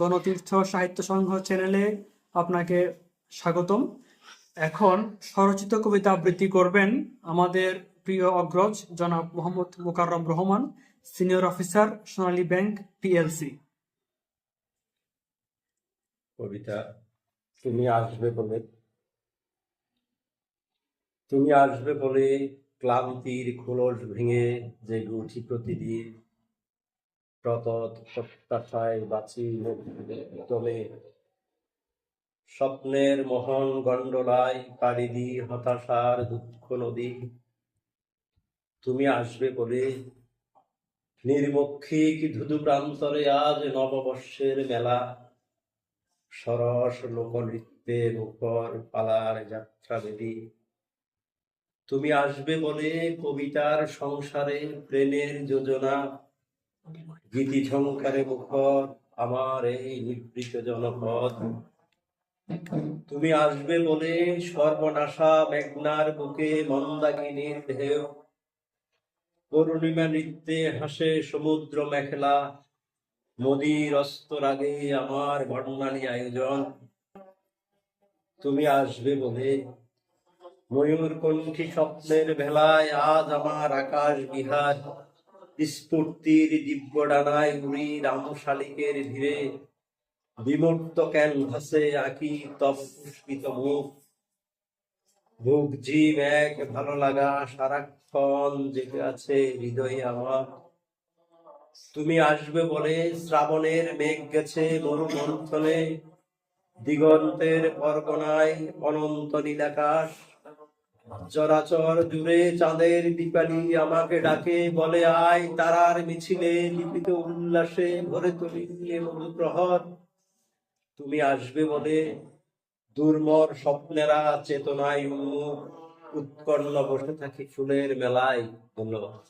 গণতীর্থ সাহিত্য সংঘ চ্যানেলে আপনাকে স্বাগতম। এখন স্বরচিত কবিতা আবৃত্তি করবেন আমাদের প্রিয় অগ্রজ জনাব মোহাম্মদ মোকাররম রহমান, সিনিয়র অফিসার, সোনালী ব্যাংক পিএলসি। কবিতা তুমি আসবে বলে। তুমি আসবে বলে ক্লান্তির খোলস ভেঙে জেগে উঠি প্রতিদিন, প্রতত প্রত্যাশায় বাঁচি তলে। স্বপ্নের মহান গন্ডলায় পাড়ি দি হতাশার দুঃখ নদী। তুমি আসবে বলে নির্মক্ষিক ধুধু প্রান্তরে আজ নববর্ষের মেলা, সরস লোকনৃত্যে মুখর পালার যাত্রা বেদী। তুমি আসবে বলে কবিতার সংসারে প্রেমের যোজনা, গীতি ঝংকারে মুখর আমার এই নিবৃত জনপদ। তুমি আসবে বলে সর্বনাশা মেঘনার বুকে মন্দাকিনীর ঢেউ, পূর্ণিমা নৃত্যে হাসে সমুদ্র মেখলা, মোদির অস্তর আগে আমার বর্ণালী আয়োজন। তুমি আসবে বলে ময়ূর কণ্ঠী স্বপ্নের ভেলায় আজ আমার আকাশ বিহার, স্ফূর্তির দিব্য ডানায় উড়ি রামশালিকের ধীরে, বিমূর্ত ক্যানভাসে আঁকি তব পুষ্পিত মুখ। বুক জিম এক ভালো লাগা সারাক্ষণ জেগে আছে হৃদয়ে আমার। তুমি আসবে বলে শ্রাবণের মেঘ গেছে মরু মন্থনে, দিগন্তের পরগনায় অনন্ত নীলাকাশ। চরাচর জুড়ে চাঁদের দীপালি আমাকে ডাকে, বলে আয় তারার মিছিলে লিপিত উল্লাসে ভরে তুলি মধুপ্রহর। তুমি আসবে বলে দুর্মর স্বপ্নেরা চেতনায় উন্মুখ, উৎকণ্ঠ বসে থাকি ফুলের মেলায়। ধন্যবাদ।